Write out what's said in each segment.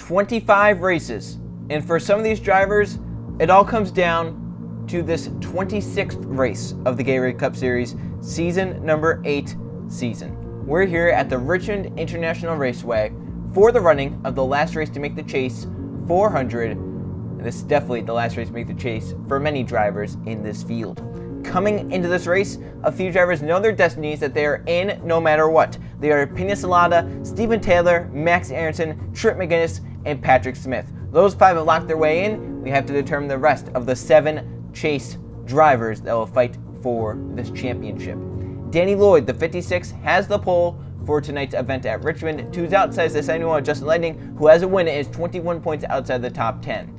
25 races. And for some of these drivers, it all comes down to this 26th race of the Gatorade Cup Series, season number 8 season. We're here at the Richmond International Raceway for the running of the last race to make the chase, 400. And this is definitely the last race to make the chase for many drivers in this field. Coming into this race, a few drivers know their destinies that they are in no matter what. They are Pinisolata, Stephen Taylor, Max Aronson, Trip McGinnis, and Patrick Smith. Those 5 have locked their way in. We have to determine the rest of the 7 chase drivers that will fight for this championship. Danny Lloyd, the 56, has the pole for tonight's event at Richmond. 2's outside the 71, Justin Lightning, who has a win, is 21 points outside the top 10.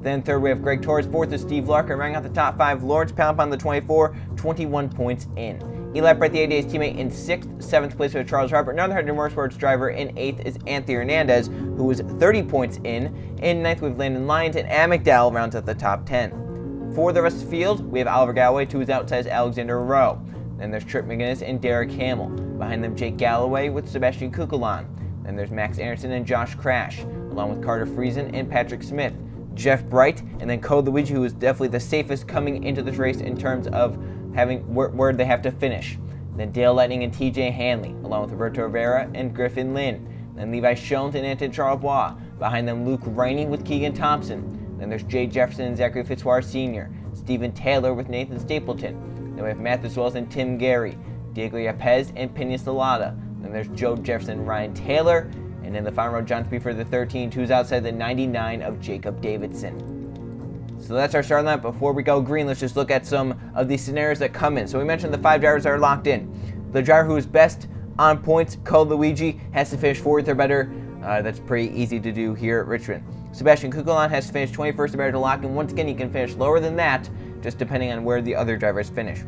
Then third we have Greg Torres, 4th is Steve Larkin, rounding out the top 5. Lawrence Palmpon, the 24, 21 points in. Eli Brett, the 88's teammate, in 6th, 7th place with Charles Robert. Another Hundred Motorsports driver in 8th is Anthony Hernandez, who is 30 points in. In 9th we have Landon Lyons, and Adam McDowell rounds out the top 10. For the rest of the field, we have Oliver Galloway, 2's outside Alexander Rowe. Then there's Trip McGinnis and Derek Hamill. Behind them, Jake Galloway with Sebastian Kukulon. Then there's Max Aronson and Josh Crash, along with Carter Friesen and Patrick Smith. Jeff Bright, and then Code Luigi, who is definitely the safest coming into this race in terms of having where they have to finish. Then Dale Lightning and TJ Hanley, along with Roberto Rivera and Griffin Lynn. Then Levi Schoens and Anton Charlebois. Behind them, Luke Rainey with Keegan Thompson. Then there's Jay Jefferson and Zachary Fitzwater Sr., Stephen Taylor with Nathan Stapleton. Then we have Mathis Wells and Tim Gary, Diego Yapez and Pinisolata. Then there's Joe Jefferson and Ryan Taylor. And in the final row, John Speed the 13, 2's outside the 99 of Jacob Davidson. So that's our starting lineup. Before we go green, let's just look at some of these scenarios that come in. So we mentioned the 5 drivers that are locked in. The driver who is best on points, Code Luigi, has to finish 4th or better. That's pretty easy to do here at Richmond. Sebastian Kukulon has to finish 21st or better to lock in. Once again, he can finish lower than that, just depending on where the other drivers finish.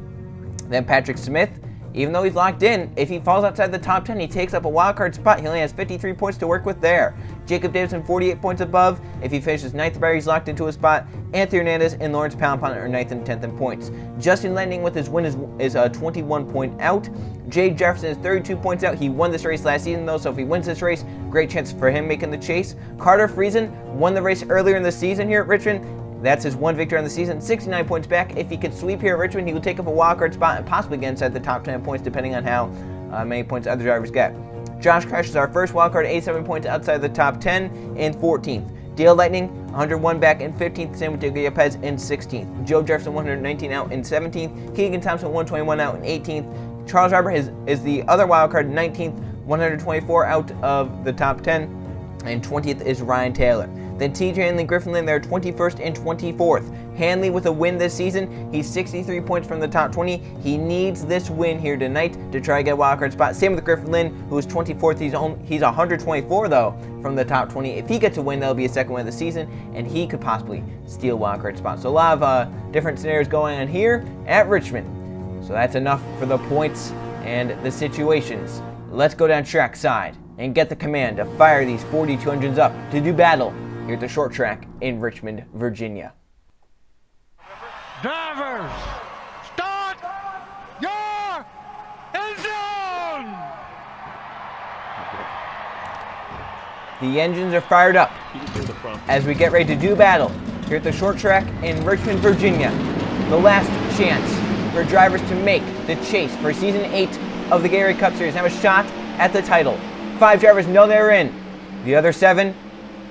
Then Patrick Smith, even though he's locked in, if he falls outside the top 10, he takes up a wildcard spot. He only has 53 points to work with there. Jacob Davidson, 48 points above. If he finishes 9th or better, he's locked into a spot. Anthony Hernandez and Lawrence Palmpon are 9th and 10th in points. Justin Lightning with his win is 21 point out. Jay Jefferson is 32 points out. He won this race last season though, so if he wins this race, great chance for him making the chase. Carter Friesen won the race earlier in the season here at Richmond. That's his 1 victory on the season, 69 points back. If he could sweep here at Richmond, he would take up a wildcard spot and possibly get inside the top 10 points, depending on how many points other drivers get. Josh Crash is our first wildcard, 87 points outside the top 10 in 14th. Dale Lightning, 101 back in 15th. Same with Diego Yapez in 16th. Joe Jefferson, 119 out in 17th. Keegan Thompson, 121 out in 18th. Charles Robert is the other wildcard, 19th, 124 out of the top 10. And 20th is Ryan Taylor. Then TJ Hanley and Griffin Lynn, they're 21st and 24th. Hanley with a win this season. He's 63 points from the top 20. He needs this win here tonight to try to get a wildcard spot. Same with Griffin Lynn, who is 24th. He's 124, though, from the top 20. If he gets a win, that'll be a second win of the season, and he could possibly steal wildcard spot. So a lot of different scenarios going on here at Richmond. So that's enough for the points and the situations. Let's go down track side and get the command to fire these 4200s up to do battle here at the short track in Richmond, Virginia. Drivers, start your engine! The engines are fired up as we get ready to do battle here at the short track in Richmond, Virginia. The last chance for drivers to make the chase for Season 8 of the Gatorade Cup Series. Have a shot at the title. 5 drivers know they're in. The other 7,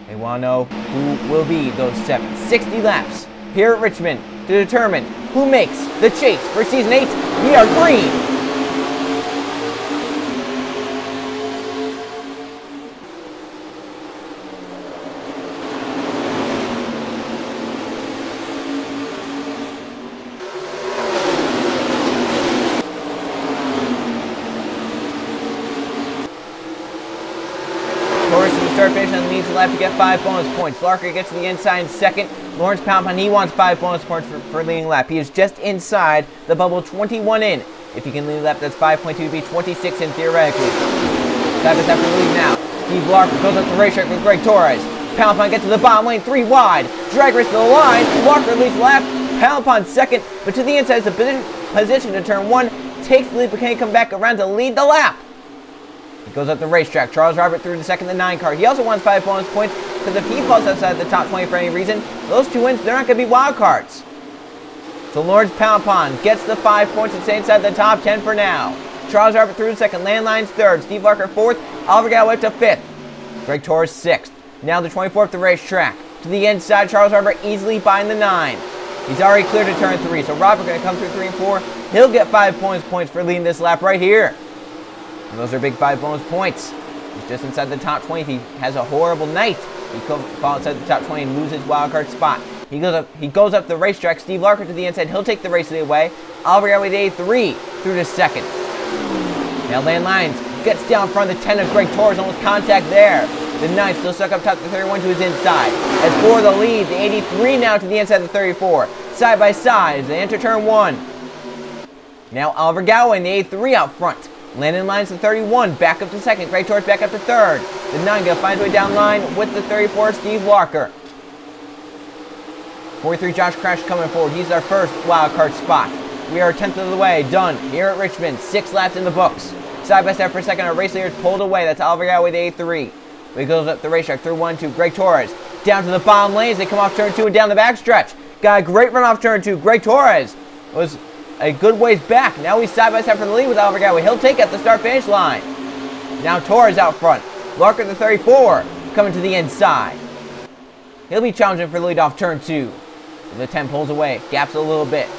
they want to know who will be those 7. 60 laps here at Richmond to determine who makes the chase for Season 8. We are green. Start finish and leads the lap to get 5 bonus points. Larker gets to the inside in second. Lawrence Palmpon, he wants 5 bonus points for leading lap. He is just inside the bubble, 21 in. If he can lead the lap, that's 5.2 to be 26 in theoretically. Lap is after the lead now. Steve Larker goes up the racetrack with Greg Torres. Palmpon gets to the bottom lane, 3 wide. Drag race to the line. Larker leads the lap. Palmpon second, but to the inside is the position to turn 1. Takes the lead, but can he come back around to lead the lap? He goes up the racetrack. Charles Robert through the second, the 9 car. He also wants 5 bonus points. because if he falls outside the top 20 for any reason, those 2 wins, they're not going to be wild cards. So Lawrence Poundpond gets the 5 points and stays inside the top 10 for now. Charles Robert through second, Landlines third, Steve Larker fourth, Oliver Galloway to fifth, Greg Torres sixth. Now the 24th, the racetrack. To the inside, Charles Robert easily behind the 9. He's already cleared to turn 3, so Robert going to come through 3 and 4. He'll get 5 points for leading this lap right here. And those are big 5 bonus points. He's just inside the top 20. If he has a horrible night, he could fall inside the top 20 and lose his wildcard spot. He goes up the racetrack. Steve Larker to the inside. He'll take the race away. Oliver Galloway to A3 through to second. Now Landlines gets down front of the 10 of Greg Torres. Almost contact there. The 9 still stuck up top, the 31 to his inside. As for the lead, the 83 now to the inside of the 34. Side by side as they enter turn 1. Now Oliver Galloway in the A3 out front. Landon Lyons to 31, back up to second. Greg Torres back up to third. The 9 going to find his way down line with the 34, Steve Larker. 43, Josh Crash coming forward. He's our first wild card spot. We are 10th of the way done here at Richmond. 6 laps in the books. Side by side for a second. Our race leader is pulled away. That's Oliver Galloway, the A3. He goes up the racetrack through 1, 2. Greg Torres down to the bottom lanes. They come off turn 2 and down the backstretch. Got a great run off turn 2. Greg Torres was a good ways back. Now he's side by side for the lead with Oliver Galloway. He'll take at the start-finish line. Now Torres out front. Larker the 34 coming to the inside. He'll be challenging for the lead off turn 2. The 10 pulls away. Gaps a little bit.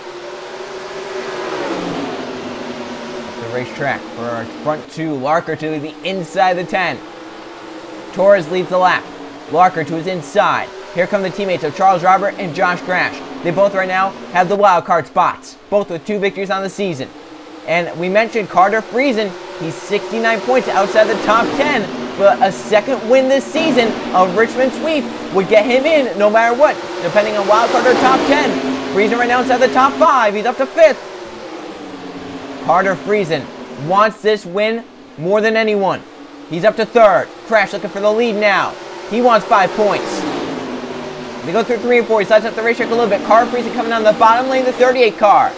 The racetrack for our front 2. Larker to the inside the 10. Torres leads the lap. Larker to his inside. Here come the teammates of Charles Robert and Josh Crash. They both right now have the wild card spots, both with 2 victories on the season. And we mentioned Carter Friesen. He's 69 points outside the top 10, but a second win this season of Richmond sweep would get him in no matter what, depending on wild card or top 10. Friesen right now inside the top 5. He's up to 5th. Carter Friesen wants this win more than anyone. He's up to 3rd. Crash looking for the lead now. He wants 5 points. They go through 3 and 4. He slides up the racetrack a little bit. Carter Friesen coming down the bottom lane, the 38 car.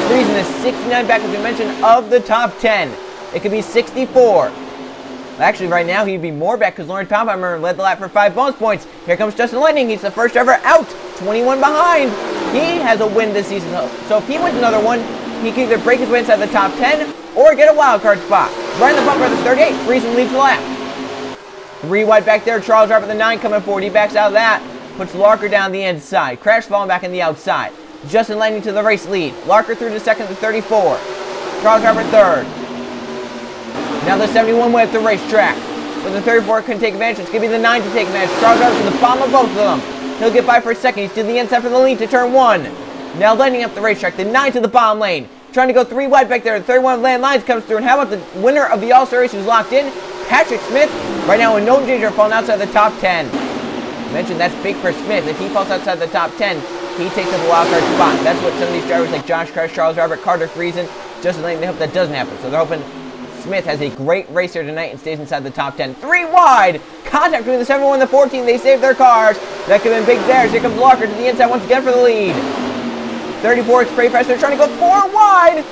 Friesen is 69 back, as we mentioned, of the top 10. It could be 64. Actually, right now, he'd be more back because Lawrence Poundpond led the lap for 5 bonus points. Here comes Justin Lightning. He's the first driver out. 21 behind. He has a win this season. So if he wins another one, he can either break his way inside the top 10 or get a wild card spot. Right in the bumper of the 38. Friesen leads the lap. 3 wide back there. Charles Robert, the 9 coming forward. He backs out of that. Puts Larker down the inside. Crash falling back in the outside. Justin Lightning to the race lead. Larker through to second to 34. Charles Robert third. Now the 71 way up the racetrack. But the 34 couldn't take advantage. It's going to be the 9 to take advantage. Charles Robert to the bottom of both of them. He'll get by for a second. He's to the inside for the lead to turn 1. Now Lightning up the racetrack. The 9 to the bottom lane. Trying to go 3 wide back there. The 31 Landlines comes through. And how about the winner of the All-Star race who's locked in? Patrick Smith, right now in no danger of falling outside the top 10. I mentioned that's big for Smith. If he falls outside the top 10, he takes up a wildcard spot. That's what some of these drivers like Josh Crash, Charles Robert, Carter Friesen, Justin Lightning, they hope that doesn't happen. So they're hoping Smith has a great race here tonight and stays inside the top 10. 3 wide! Contact between the 71 and the 14. They save their cars. That could have been big there. Here comes Larker to the inside once again for the lead. 34 spray fast. They're trying to go 4 wide.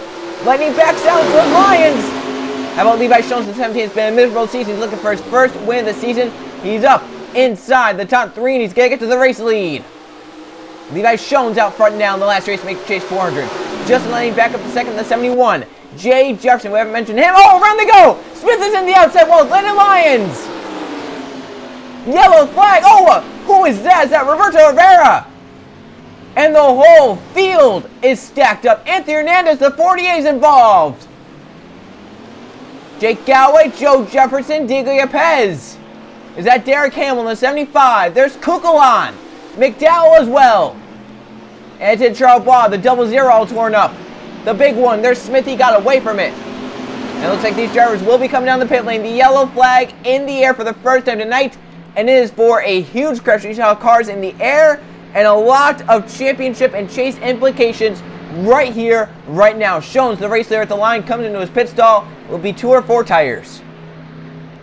Lightning backs out to the Lions. How about Levi Jones, the 17th? It's been a miserable season. He's looking for his first win of the season. He's up inside the top 3, and he's going to get to the race lead. Levi Jones out front now in the last race to make the chase 400. Justin Lightning back up to second, the 71. Jay Jefferson, we haven't mentioned him. Oh, around they go! Smith is in the outside wall. Lennon Lyons. Yellow flag. Oh, who is that? Is that Roberto Rivera? And the whole field is stacked up. Anthony Hernandez, the 48 is involved. Jake Galloway, Joe Jefferson, Diego Yepez. Is that Derek Hamill in the 75? There's Kukulon. McDowell as well. And it's Charles Bois, the 00 all torn up. The big one, there's Smith, he got away from it. And it looks like these drivers will be coming down the pit lane. The yellow flag in the air for the first time tonight. And it is for a huge crash. You saw cars in the air and a lot of championship and chase implications right here, right now. Jones, the race leader at the line, comes into his pit stall. It will be 2 or 4 tires.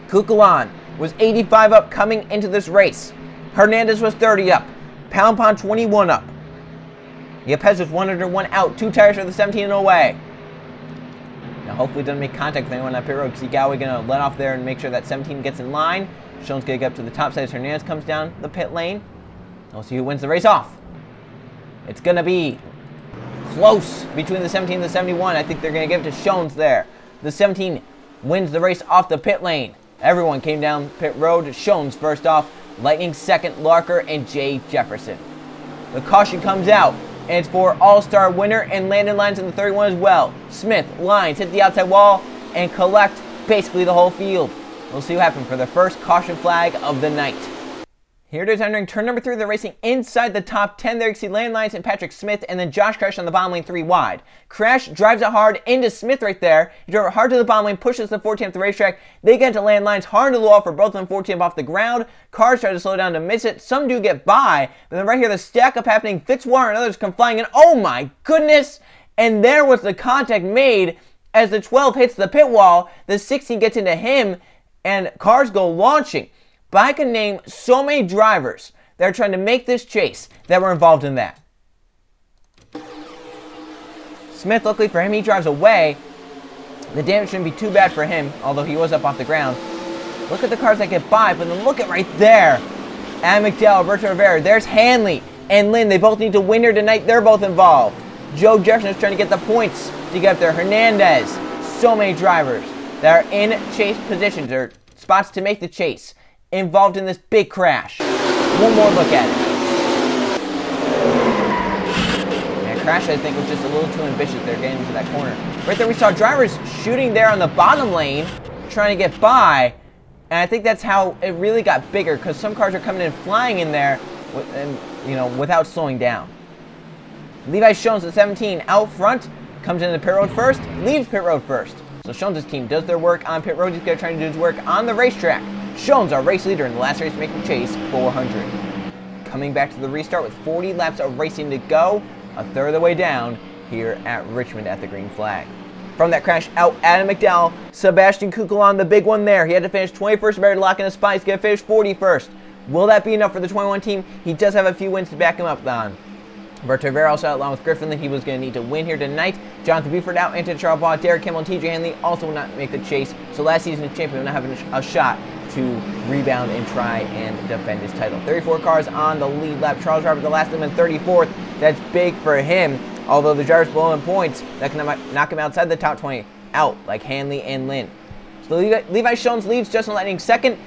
Kukulon was 85 up coming into this race. Hernandez was 30 up. Poundpond 21 up. Yepez was 101 out. 2 tires for the 17 and away. Now hopefully doesn't make contact with anyone on that pit road, because Egawa going to let off there and make sure that 17 gets in line. Schoen's going to get up to the top side as Hernandez comes down the pit lane. We'll see who wins the race off. It's going to be close between the 17 and the 71. I think they're going to give it to Schoen's there. The 17 wins the race off the pit lane. Everyone came down pit road. Schoen's first off. Lightning second, Larker, and Jay Jefferson. The caution comes out, and it's for All-Star winner and Landon Lyons in the 31 as well. Smith, Lyons hit the outside wall and collect basically the whole field. We'll see what happens for the first caution flag of the night. Here it is entering turn number 3. They're racing inside the top 10. There you see Landon Lyons and Patrick Smith, and then Josh Crash on the bottom lane 3 wide. Crash drives it hard into Smith right there. He drove it hard to the bottom lane, pushes the 14 up the racetrack. They get into Landon Lyons, hard to the wall for both of them, 14 off the ground. Cars try to slow down to miss it. Some do get by, but then right here the stack up happening. Fitzwater and others come flying in. Oh my goodness! And there was the contact made as the 12 hits the pit wall. The 16 gets into him, and cars go launching. But I can name so many drivers that are trying to make this chase that were involved in that. Smith, luckily for him, he drives away. The damage shouldn't be too bad for him, although he was up off the ground. Look at the cars that get by, but then look at right there. Adam McDowell, Roberto Rivera, there's Hanley and Lynn. They both need to win here tonight. They're both involved. Joe Jefferson is trying to get the points to get up there. Hernandez. So many drivers that are in chase positions or spots to make the chase, involved in this big crash. One more look at it. Yeah, Crash, I think, was just a little too ambitious there getting into that corner. Right there we saw drivers shooting there on the bottom lane, trying to get by, and I think that's how it really got bigger, because some cars are coming in flying in there, without slowing down. Levi Schoen's the 17 out front, comes into pit road first, leaves pit road first. So Schoen's team does their work on pit road. He's going to try to do his work on the racetrack. Schoen's our race leader in the last race to make the chase 400. Coming back to the restart with 40 laps of racing to go, a third of the way down here at Richmond at the green flag. From that crash out, Adam McDowell, Sebastian Kukulon, the big one there. He had to finish 21st, better to lock in a spot. He's going to finish 41st. Will that be enough for the 21 team? He does have a few wins to back him up on. Roberto Rivera also out along with Griffin that he was going to need to win here tonight. Jonathan Buford out, Anthony Charles Baugh, Derek Kimmel, and TJ Hanley also will not make the chase. So last season's champion will not have a shot to rebound and try and defend his title. 34 cars on the lead lap. Charles Robert, the last of them in 34th. That's big for him, although the drivers below him points that can knock him outside the top 20 out, like Hanley and Lynn. So Levi Schoen's leads, Justin Lightning second.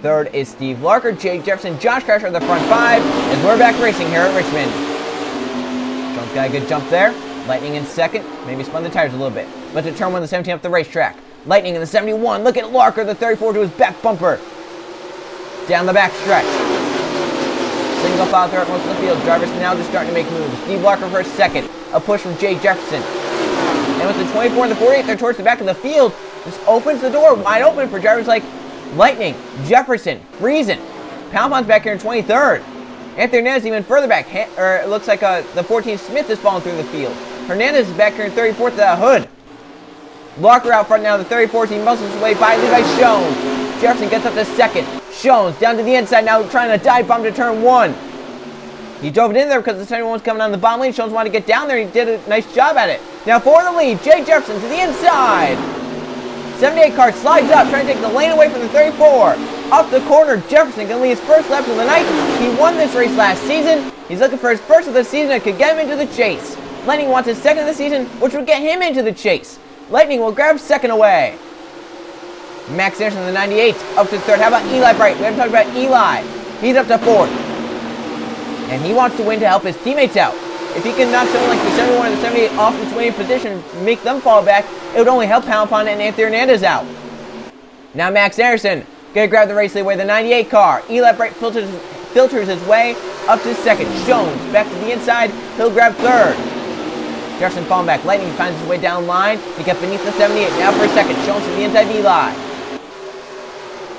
Third is Steve Larker, Jay Jefferson, Josh Crasher are the front 5 as we're back racing here at Richmond. Schoen's got a good jump there. Lightning in second, maybe spun the tires a little bit. But to turn 1 the 17 up the racetrack. Lightning in the 71. Look at Larker, the 34 to his back bumper. Down the back stretch. Single file throughout most of the field. Drivers now just starting to make moves. Steve Larker for second. A push from Jay Jefferson. And with the 24 and the 48, they're towards the back of the field. This opens the door wide open for drivers like Lightning, Jefferson, Friesen. Palmpon's back here in 23rd. Anthony Hernandez even further back. It looks like the 14 Smith is falling through the field. Hernandez is back here in 34th to that hood. Larker out front now, the 34th. He muscles his way by Levi Schoen. Jefferson gets up to second. Schoen's down to the inside now, trying to dive bomb to turn 1. He drove it in there because the 71 was coming on the bottom lane. Schoen's wanted to get down there. He did a nice job at it. Now for the lead, Jay Jefferson to the inside. 78 car slides up, trying to take the lane away from the 34. Up the corner, Jefferson can lead his first lap of the night. He won this race last season. He's looking for his first of the season that could get him into the chase. Lightning wants his second of the season, which would get him into the chase. Lightning will grab second away. Max Anderson, the 98, up to third. How about Eli Bright? We haven't talked about Eli. He's up to fourth. And he wants to win to help his teammates out. If he can knock someone like the 71 and the 78 off its winning position, make them fall back, it would only help Palmpon and Anthony Hernandez out. Now Max Anderson gonna grab the race lead away, the 98 car. Eli Bright filters his way up to second. Schoen's back to the inside. He'll grab third. Jefferson falling back. Lightning finds his way down line. He got beneath the 78. Now for a second. Schoen's to the inside of Eli.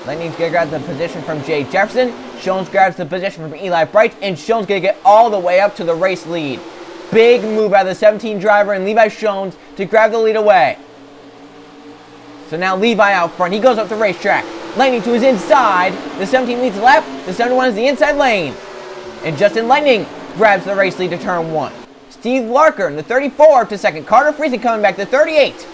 Lightning's gonna grab the position from Jay Jefferson. Schoen's grabs the position from Eli Bright, and Schoen's gonna get all the way up to the race lead. Big move out of the 17 driver and Levi Schoen's to grab the lead away. So now Levi out front. He goes up the racetrack. Lightning to his inside. The 17 leads the lap. The 71 is the inside lane. And Justin Lightning grabs the race lead to turn 1. Steve Larker in the 34 up to second. Carter Friesen coming back to 38.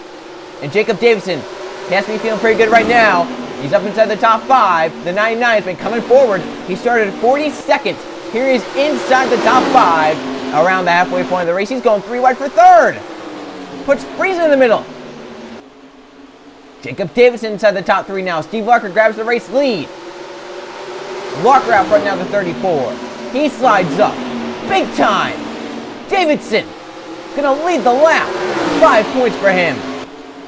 And Jacob Davidson, he has to be feeling pretty good right now. He's up inside the top 5. The 99 has been coming forward. He started 42nd. Here he is inside the top 5 around the halfway point of the race. He's going 3 wide for 3rd. Puts Friesen in the middle. Jacob Davidson inside the top 3 now. Steve Larker grabs the race lead. Larker out front now to 34. He slides up. Big time. Davidson gonna lead the lap. 5 points for him.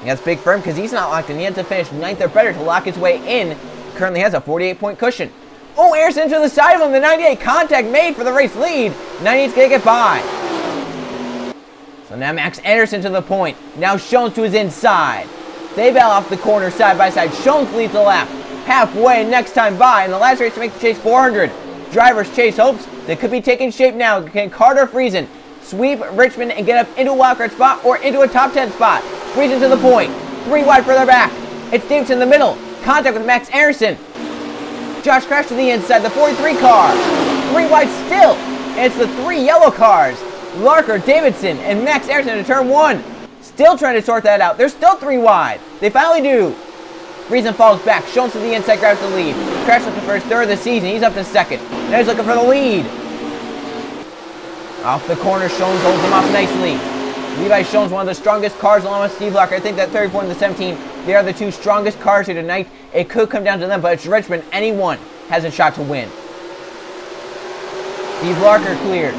That's big for him because he's not locked in. He had to finish 9th or better to lock his way in. Currently has a 48-point cushion. Oh, Anderson to the side of him. The 98 contact made for the race lead. 98's gonna get by. So now Max Anderson to the point. Now Schoens to his inside. They battle off the corner side by side. Schoens leads the lap. Halfway next time by. And the last race to make the chase 400. Drivers chase hopes that could be taking shape now. Can Carter Friesen sweep Richmond and get up into a wildcard spot or into a top 10 spot? Friesen to the point. 3 wide further back. It's Davidson in the middle. Contact with Max Anderson. Josh Crash to the inside. The 43 car. 3 wide still. And it's the 3 yellow cars. Larker, Davidson, and Max Anderson to turn 1. Still trying to sort that out. They're still 3 wide. They finally do. Friesen falls back. Schoens to the inside, grabs the lead. Crash looking for his 3rd of the season. He's up to 2nd. Now he's looking for the lead. Off the corner, Schoens holds him off nicely. Levi Schoens, one of the strongest cars along with Steve Larker. I think that 34 and the 17, they are the 2 strongest cars here tonight. It could come down to them, but it's Richmond. Anyone has a shot to win. Steve Larker clears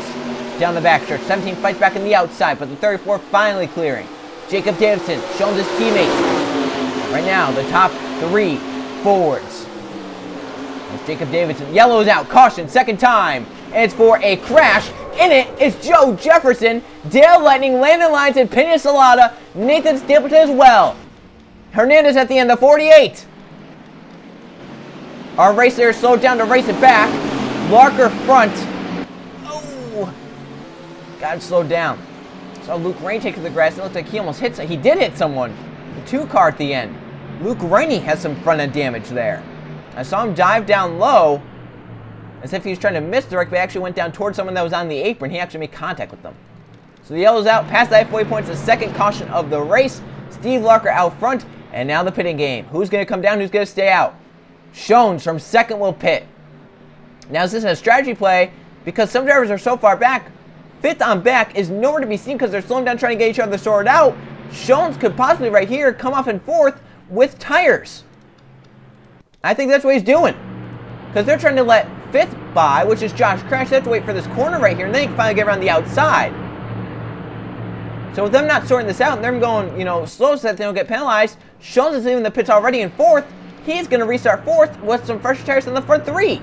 down the back stretch. 17 fights back in the outside, but the 34 finally clearing. Jacob Davidson, Schoens his teammate. Right now, the top 3 forwards. There's Jacob Davidson. Yellow's out. Caution, 2nd time. And it's for a crash. In it is Joe Jefferson, Dale Lightning, Landon Lyons, and Pena Salata. Nathan Stapleton as well. Hernandez at the end, the 48. Our racer slowed down to race it back. Larker front. Oh, got it slowed down. Saw Luke Rain take to the grass. It looked like he almost hit. He did hit someone. The 2 car at the end. Luke Rainey has some front end damage there. I saw him dive down low as if he was trying to misdirect, but actually went down towards someone that was on the apron. He actually made contact with them. So the yellow's out, past the halfway points, the 2nd caution of the race. Steve Larker out front, and now the pitting game. Who's going to come down, who's going to stay out? Schoens from 2nd will pit. Now is this a strategy play? Because some drivers are so far back, 5th on back is nowhere to be seen because they're slowing down trying to get each other sorted out. Schoens could possibly right here come off in 4th with tires. I think that's what he's doing. Because they're trying to let 5th by, which is Josh Crash. They have to wait for this corner right here, and then he can finally get around the outside. So with them not sorting this out, and them going, slow so that they don't get penalized, Schoens is leaving the pits already in 4th. He's going to restart 4th with some fresh tires in the front 3.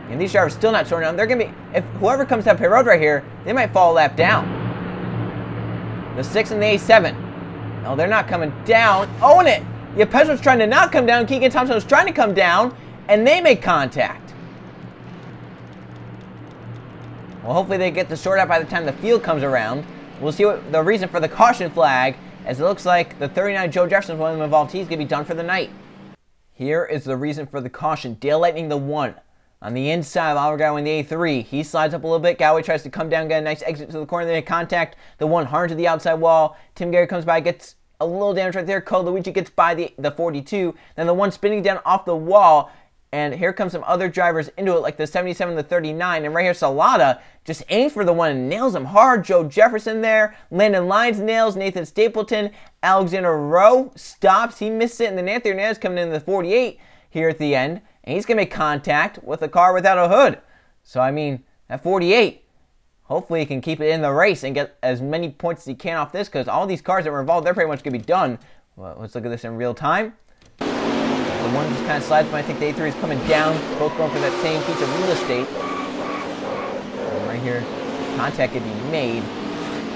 And these drivers still not sorting out. They're going to be, if whoever comes down pit road right here, they might fall a lap down. The 6 and the A7. No, they're not coming down. Oh, and it. Yepes was trying to not come down. Keegan Thompson was trying to come down, and they make contact. Well, hopefully they get this sorted out by the time the field comes around. We'll see what the reason for the caution flag, as it looks like the 39 Joe Jefferson is one of them involved. He's going to be done for the night. Here is the reason for the caution. Dale Lightning the 1. On the inside of Oliver Galloway in the A3. He slides up a little bit. Galloway tries to come down, get a nice exit to the corner. They make contact. The 1 hard to the outside wall. Tim Gary comes by, gets a little damage right there. Cole Luigi gets by the 42. Then the 1 spinning down off the wall. And here comes some other drivers into it, like the 77, the 39. And right here, Salata just aims for the 1 and nails him hard. Joe Jefferson there. Landon Lyons nails. Nathan Stapleton. Alexander Rowe stops. He missed it. And then Anthony Hernandez coming in the 48 here at the end. And he's going to make contact with a car without a hood. So, I mean, at 48, hopefully he can keep it in the race and get as many points as he can off this, because all these cars that were involved, they're pretty much going to be done. Well, let's look at this in real time. The 1 just kind of slides, but I think the A3 is coming down. Both going for that same piece of real estate. And right here, contact can be made.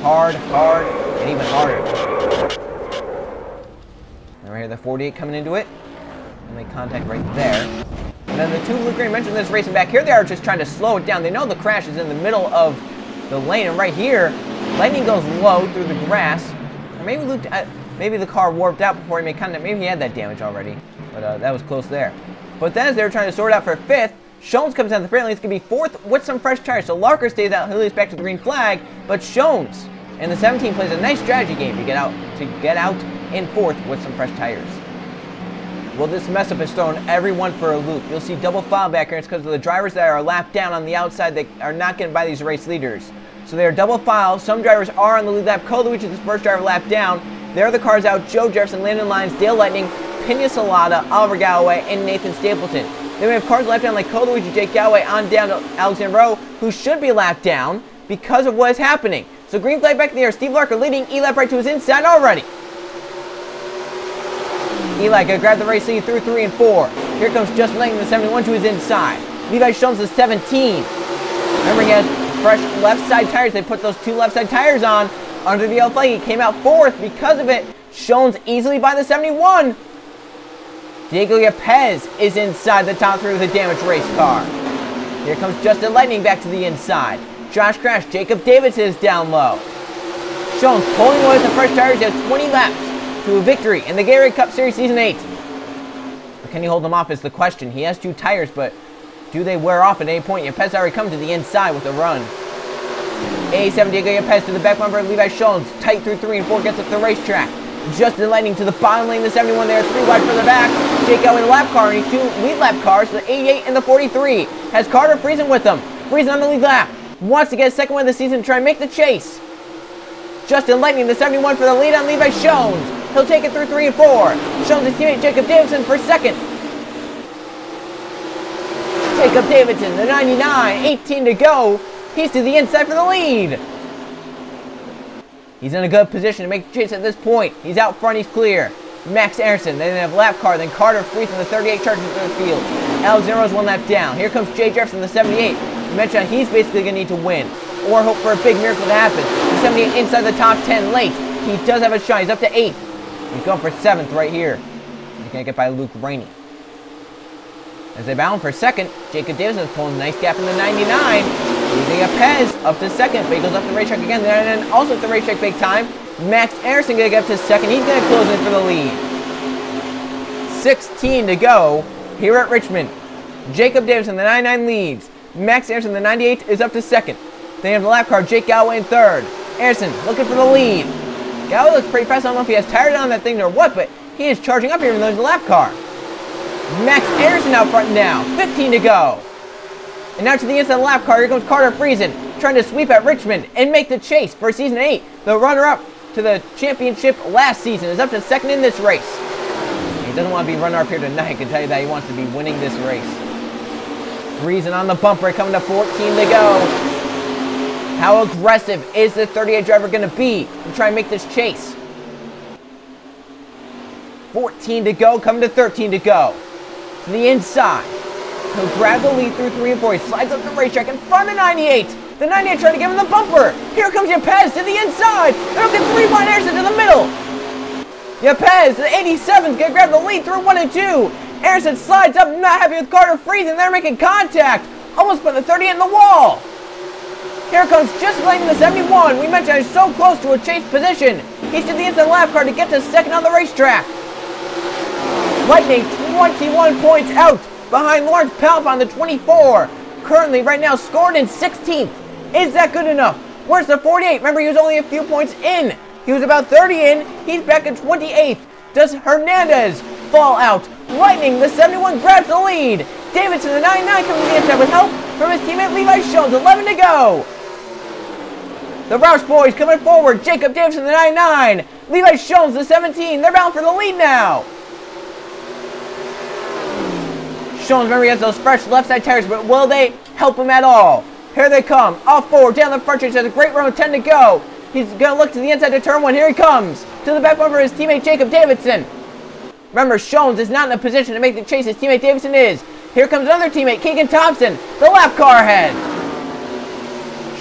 Hard, and even harder. And right here, the 48 coming into it. And make contact right there. And then the 2 Luke Green mentioned this racing back here. They are just trying to slow it down. They know the crash is in the middle of the lane. And right here, Lightning goes low through the grass. Or maybe the car warped out before he made contact. Maybe he had that damage already. But that was close there. But then as they were trying to sort it out for 5th, Schoens comes down the front lane. It's going to be 4th with some fresh tires. So Larker stays out. He leads back to the green flag. But Schoens And the 17 plays a nice strategy game to get out in fourth with some fresh tires. Well, this mess up has thrown everyone for a loop. You'll see double file back here. It's because of the drivers that are lapped down on the outside that are not getting by these race leaders. So they are double file. Some drivers are on the lead lap. Koluich is the first driver lapped down. There are the cars out. Joe Jefferson, Landon Lyons, Dale Lightning, Pena Salata, Oliver Galloway, and Nathan Stapleton. Then we have cars lapped down like Koluich and Jake Galloway on down to Alexander Rowe, who should be lapped down because of what is happening. So green flag back in the air. Steve Larker leading. E-lap right to his inside already. Eli gonna grab the race lead through 3 and 4. Here comes Justin Layton, the 71 to his inside. Levi Jones, the 17. Remember, he has fresh left side tires. They put those 2 left side tires on under the yellow flag. He came out 4th because of it. Jones easily by the 71. Diego Yepez is inside the top 3 with a damaged race car. Here comes Justin Lightning back to the inside. Josh Crash, Jacob Davidson is down low. Jones pulling away with the fresh tires. He has 20 laps to a victory in the Gatorade Cup Series Season 8. But can he hold them off is the question. He has 2 tires, but do they wear off at any point? Yepez already come to the inside with a run. A7 Diego Yepez to the back bumper. Levi Jones tight through 3 and 4 gets up the racetrack. Justin Lightning to the bottom lane, the 71 there, 3 wide further back. Jake out in the lap car, and he's 2 lead lap cars, the 88 and the 43. Has Carter Friesen with him. Friesen on the lead lap. Wants to get a second win of the season to try and make the chase. Justin Lightning, the 71 for the lead on Levi Jones. He'll take it through 3 and 4. Jones' teammate Jacob Davidson for second. Jacob Davidson, the 99, 18 to go. He's to the inside for the lead. He's in a good position to make the chase at this point. He's out front, he's clear. Max Aronson, then they have lap car, then Carter Friesen, the 38 charges through the field. Alexander's 1 lap down. Here comes Jay Jefferson, the 78. You mentioned he's basically going to need to win or hope for a big miracle to happen. The 78 inside the top 10 late. He does have a shot. He's up to 8th. He's going for 7th right here. He's going to get by Luke Rainey. As they battle for second, Jacob Davidson is pulling a nice gap in the 99. Leaving a Pez up to second, but he goes up the racetrack again. And then also up the racetrack big time. Max Aronson going to get up to second. He's going to close in for the lead. 16 to go here at Richmond. Jacob Davidson, the 99 leads. Max Aronson, the 98, is up to second. They have the lap car, Jake Galloway in third. Aronson looking for the lead. Galloway looks pretty fast. I don't know if he has tires on that thing or what, but he is charging up here even though he's the lap car. Max Aronson out front now. 15 to go. And now to the inside of the lap car, here comes Carter Friesen, trying to sweep at Richmond and make the chase for Season 8. The runner-up to the championship last season is up to second in this race. He doesn't want to be runner-up here tonight. I can tell you that he wants to be winning this race. Friesen on the bumper, coming to 14 to go. How aggressive is the 38 driver going to be to try and make this chase? 14 to go, coming to 13 to go. To the inside. He'll grab the lead through 3 and 4. He slides up the racetrack in front of the 98. The 98 trying to give him the bumper. Here comes Yepez to the inside. They'll get 3 wide Aronson to the middle. Yepez, the 87 is going to grab the lead through 1 and 2. Aronson slides up, not happy with Carter Friesen. They're making contact. Almost put the 38 in the wall. Here comes Justin Layton, the 71. We mentioned he's so close to a chase position. He's to the inside lap car to get to second on the racetrack. Lightning 21 points out behind Lawrence Palpon, the 24. Currently, right now, scored in 16th. Is that good enough? Where's the 48? Remember, he was only a few points in. He was about 30 in. He's back at 28th. Does Hernandez fall out? Lightning, the 71, grabs the lead. Davidson, the 99, comes to the inside with help from his teammate Levi Jones. 11 to go. The Roush boys coming forward. Jacob Davidson, the 99. Levi Jones, the 17. They're bound for the lead now. Jones, remember, he has those fresh left side tires, but will they help him at all? Here they come. Off forward, down the front stretch. Has a great run with 10 to go. He's going to look to the inside to turn 1. Here he comes. To the back bumper, his teammate Jacob Davidson. Remember, Jones is not in a position to make the chase. His teammate Davidson is. Here comes another teammate, Keegan Thompson, the lap car ahead.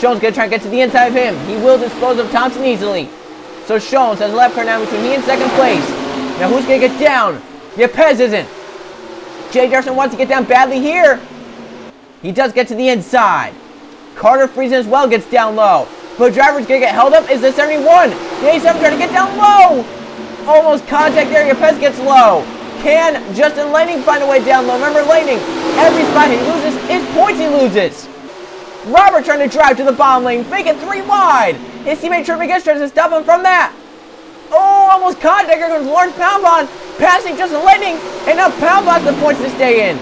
Jones going to try and get to the inside of him. He will dispose of Thompson easily. So Jones has a lap car now between he and second place. Now who's going to get down? Yepez isn't. Jay Jefferson wants to get down badly here. He does get to the inside. Carter Friesen as well gets down low. But driver's going to get held up is the 71. The 87 trying to get down low. Almost contact there. Yepez gets low. Can Justin Lightning find a way down low? Remember, Lightning, every spot he loses is points he loses. Robert trying to drive to the bottom lane, make it 3 wide. His teammate Trevor tries to stop him from that. Oh, almost contact. Here comes Lawrence Poundbond, passing Justin Lightning, and now Poundbond's the points to stay in.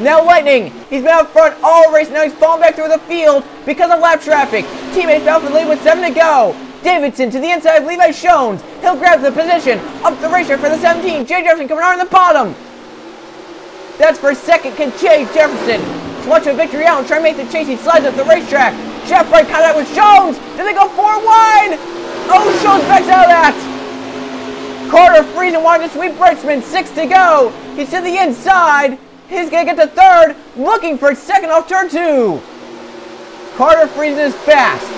Now Lightning, he's been out front all race, now he's falling back through the field because of lap traffic. Teammates bound for the lead with 7 to go. Davidson to the inside of Levi Shones. He'll grab the position up the racetrack for the 17. Jay Jefferson coming on the bottom. That's for second. Can Jay Jefferson clutch a victory out and try to make the chase? He slides up the racetrack. Jeff Bright contact with Shones. Do they go 4 wide? Oh, Shones backs out of that. Carter Friesen wanted to sweep Richmond. 6 to go. He's to the inside. He's going to get to third. Looking for second off turn 2. Carter Friesen is fast.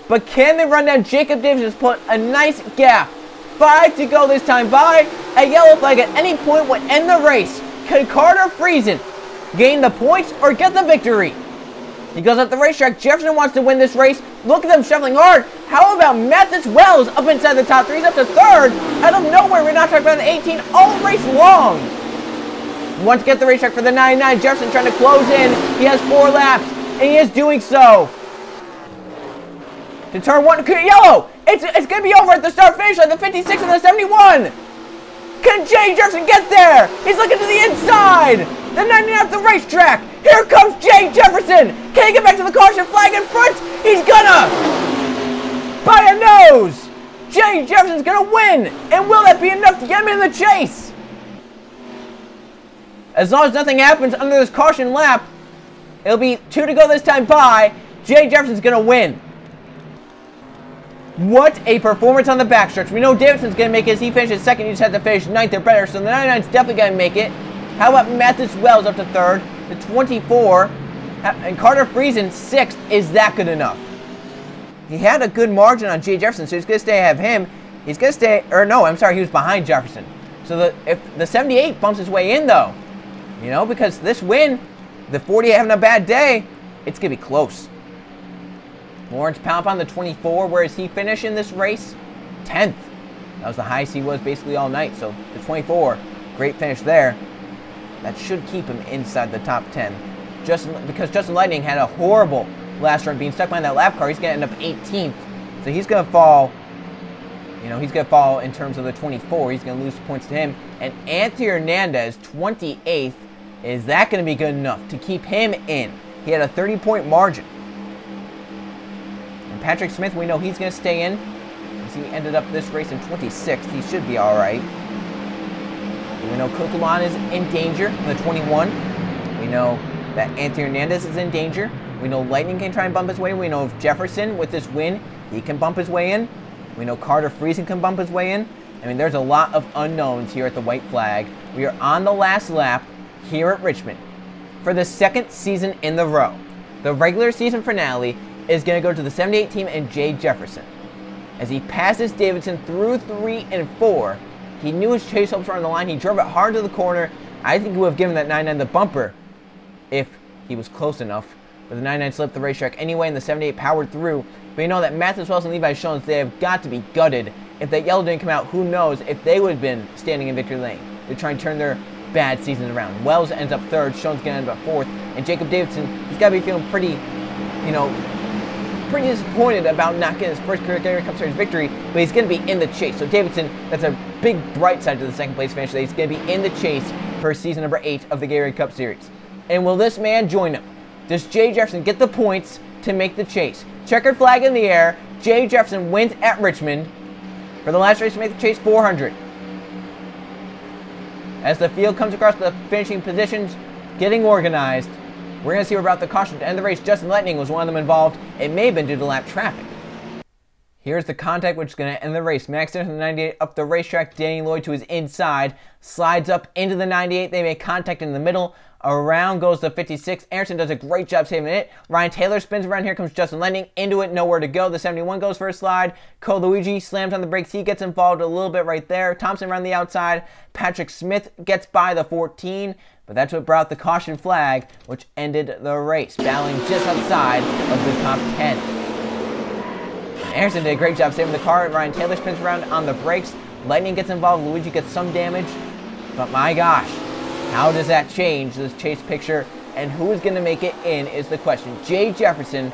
But can they run down Jacob Davis? Put a nice gap. 5 to go this time by. A yellow flag at any point would end the race. Can Carter Friesen gain the points or get the victory? He goes up the racetrack. Jefferson wants to win this race. Look at them shuffling hard. How about Mathis Wells up inside the top 3? He's up to third. Out of nowhere, we're not talking about the 18 all race long. Wants to get the racetrack for the 99. Jefferson trying to close in. He has 4 laps, and he is doing so. To turn 1, yellow! It's going to be over at the start finish line, the 56 and the 71! Can Jay Jefferson get there? He's looking to the inside! The 99 at the racetrack! Here comes Jay Jefferson! Can he get back to the caution flag in front? He's gonna! By a nose! Jay Jefferson's gonna win! And will that be enough to get him in the chase? As long as nothing happens under this caution lap, it'll be 2 to go this time by. Jay Jefferson's gonna win. What a performance on the backstretch. We know Davidson's going to make it as he finishes second. He just had to finish 9th or better, so the 99's definitely going to make it. How about Mathis Wells up to third? The 24. And Carter Friesen 6th. Is that good enough? He had a good margin on Jay Jefferson, so he's going to stay ahead of him. He's going to stay, or no, I'm sorry, he was behind Jefferson. So if the 78 bumps his way in, though, you know, because this win, the 40 having a bad day, it's going to be close. Lawrence Poundbond, the 24, where does he finish in this race? 10th. That was the highest he was basically all night. So the 24, great finish there. That should keep him inside the top 10. Because Justin Lightning had a horrible last run being stuck behind that lap car. He's going to end up 18th. So he's going to fall, you know, he's going to fall in terms of the 24. He's going to lose points to him. And Anthony Hernandez, 28th. Is that going to be good enough to keep him in? He had a 30-point margin. Patrick Smith, we know he's going to stay in. As he ended up this race in 26th, he should be all right. We know Coquelin is in danger in the 21. We know that Anthony Hernandez is in danger. We know Lightning can try and bump his way in. We know if Jefferson, with this win, he can bump his way in. We know Carter Friesen can bump his way in. I mean, there's a lot of unknowns here at the white flag. We are on the last lap here at Richmond for the 2nd season in the row. The regular season finale is going to go to the 78 team and Jay Jefferson. As he passes Davidson through 3 and 4, he knew his chase hopes were on the line. He drove it hard to the corner. I think he would have given that 99 the bumper if he was close enough. But the 99 slipped the racetrack anyway, and the 78 powered through. But you know that Mathis Wells and Levi Shones, they have got to be gutted. If that yellow didn't come out, who knows if they would have been standing in victory lane to try and turn their bad seasons around. Wells ends up 3rd, Shones going to end up 4th, and Jacob Davidson, he's got to be feeling pretty, you know, pretty disappointed about not getting his first Gatorade Cup Series victory, but he's going to be in the chase. So Davidson, that's a big bright side to the 2nd place finish. That he's going to be in the chase for season number 8 of the Gatorade Cup Series. And will this man join him? Does Jay Jefferson get the points to make the chase? Checkered flag in the air. Jay Jefferson wins at Richmond for the last race to make the chase 400. As the field comes across the finishing positions, getting organized, we're going to see about the caution to end the race. Justin Lightning was one of them involved. It may have been due to lap traffic. Here's the contact which is going to end the race. Max Dennis from the 98 up the racetrack. Danny Lloyd to his inside. Slides up into the 98. They make contact in the middle. Around goes the 56. Anderson does a great job saving it. Ryan Taylor spins around. Here comes Justin Lightning. Into it. Nowhere to go. The 71 goes for a slide. Cole Luigi slams on the brakes. He gets involved a little bit right there. Thompson around the outside. Patrick Smith gets by the 14. But that's what brought the caution flag, which ended the race, battling just outside of the top 10. Anderson did a great job saving the car. Ryan Taylor spins around on the brakes. Lightning gets involved. Luigi gets some damage. But my gosh, how does that change this chase picture and who is going to make it in is the question. Jay Jefferson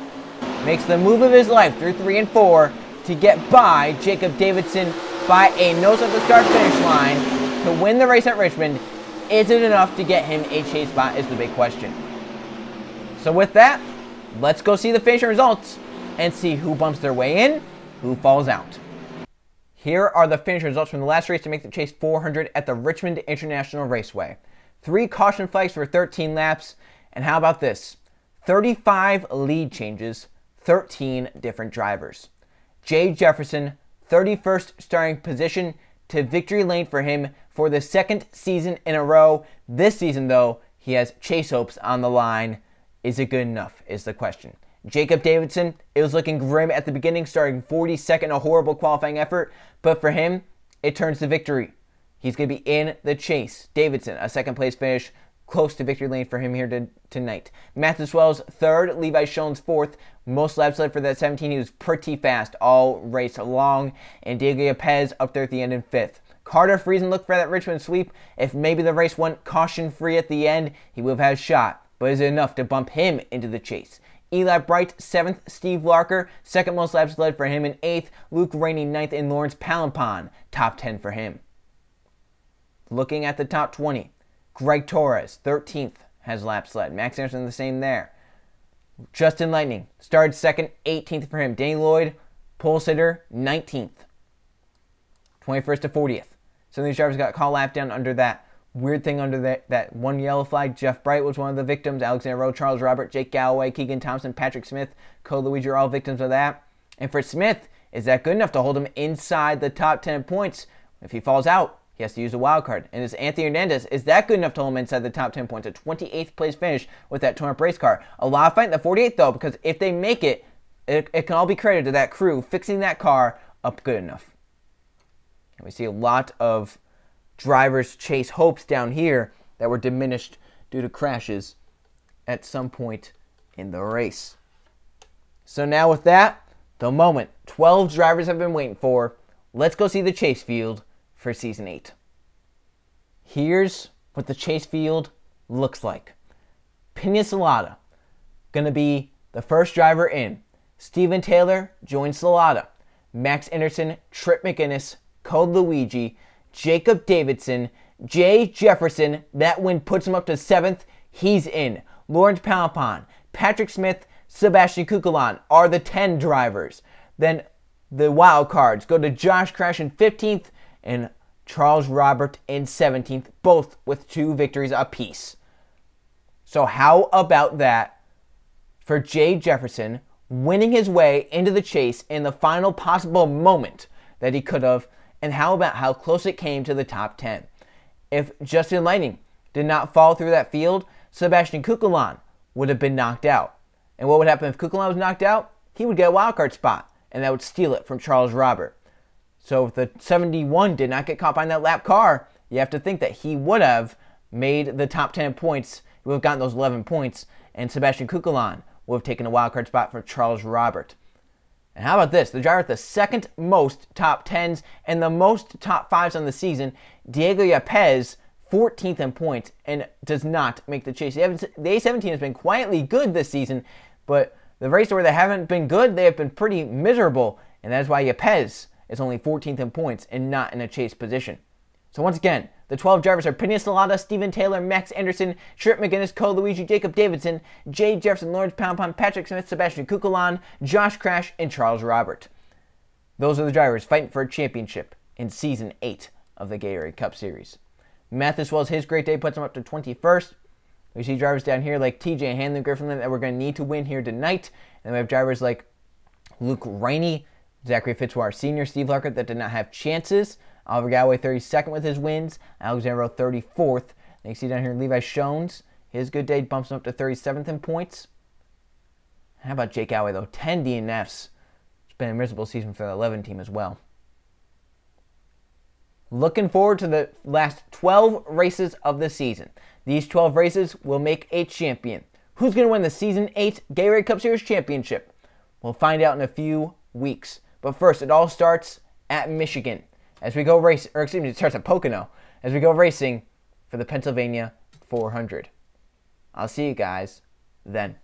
makes the move of his life through 3 and 4 to get by Jacob Davidson by a nose at the start finish line to win the race at Richmond. Is it enough to get him a chase spot is the big question. So with that, let's go see the finishing results and see who bumps their way in, who falls out. Here are the finish results from the last race to make the Chase 400 at the Richmond International Raceway. 3 caution flags for 13 laps, and how about this? 35 lead changes, 13 different drivers. Jay Jefferson, 31st starting position to victory lane for him for the 2nd season in a row. This season, though, he has chase hopes on the line. Is it good enough, is the question. Jacob Davidson, it was looking grim at the beginning, starting 42nd, a horrible qualifying effort, but for him, it turns to victory. He's going to be in the chase. Davidson, a 2nd place finish, close to victory lane for him here tonight. Matthew Swell's 3rd, Levi Schoen's 4th, most laps led for that 17. He was pretty fast all race long, and Diego Pez up there at the end in 5th. Carter Friesen looked for that Richmond sweep. If maybe the race went caution-free at the end, he would have had a shot, but is it enough to bump him into the chase? Eli Bright, 7th. Steve Larker, 2nd most laps led for him in 8th. Luke Rainey, 9th. And Lawrence Palampon, top 10 for him. Looking at the top 20, Greg Torres, 13th, has laps led. Max Anderson, the same there. Justin Lightning, started 2nd, 18th for him. Danny Lloyd, pole sitter, 19th. 21st to 40th. Some of these drivers got call lap down under that weird thing under that one yellow flag. Jeff Bright was one of the victims. Alexander Rowe, Charles Robert, Jake Galloway, Keegan Thompson, Patrick Smith, Cole Luigi are all victims of that. And for Smith, is that good enough to hold him inside the top 10 points? If he falls out, he has to use a wild card. And is Anthony Hernandez, is that good enough to hold him inside the top 10 points? A 28th place finish with that torn-up race car. A lot of fight in the 48th, though, because if they make it, it can all be credited to that crew fixing that car up good enough. And we see a lot of drivers chase hopes down here that were diminished due to crashes at some point in the race. So now with that, the moment 12 drivers have been waiting for, let's go see the chase field for Season 8. Here's what the chase field looks like. Pena Salata, going to be the first driver in. Steven Taylor joins Salata. Max Anderson, Trip McGinnis, Code Luigi, Jacob Davidson, Jay Jefferson, that win puts him up to 7th. He's in. Lawrence Palampon, Patrick Smith, Sebastian Kukulan are the 10 drivers. Then the wild cards go to Josh Crash in 15th and Charles Robert in 17th, both with 2 victories apiece. So how about that for Jay Jefferson winning his way into the chase in the final possible moment that he could have? And how about how close it came to the top 10? If Justin Lightning did not fall through that field, Sebastian Kukulan would have been knocked out. And what would happen if Kukulan was knocked out? He would get a wildcard spot, and that would steal it from Charles Robert. So if the 71 did not get caught behind that lap car, you have to think that he would have made the top 10 points. He would have gotten those 11 points, and Sebastian Kukulan would have taken a wildcard spot for Charles Robert. And how about this? The driver with the 2nd most top 10s and the most top 5s on the season, Diego Yepes, 14th in points, and does not make the chase. The A17 has been quietly good this season, but the race where they haven't been good, they have been pretty miserable, and that is why Yepes is only 14th in points and not in a chase position. So once again, the 12 drivers are Pena Salata, Steven Taylor, Max Anderson, Trip McGinnis, Cole Luigi, Jacob Davidson, Jay Jefferson, Lawrence Palampon, Patrick Smith, Sebastian Kukulan, Josh Crash, and Charles Robert. Those are the drivers fighting for a championship in Season 8 of the Gatorade Cup Series. Mathis Wells, his great day puts him up to 21st. We see drivers down here like TJ Hanlon, Griffin that we're going to need to win here tonight. And we have drivers like Luke Rainey, Zachary Fitzwater Sr., Steve Larker that did not have chances. Oliver Galloway 32nd with his wins. Alexander Rowe 34th. And you see down here Levi Schoens. His good day bumps him up to 37th in points. How about Jake Galloway though? 10 DNFs. It's been a miserable season for the 11 team as well. Looking forward to the last 12 races of the season. These 12 races will make a champion. Who's going to win the Season 8 Gatorade Cup Series Championship? We'll find out in a few weeks. But first, it all starts at Michigan. As we go racing, or excuse me, it starts at Pocono. As we go racing for the Pennsylvania 400. I'll see you guys then.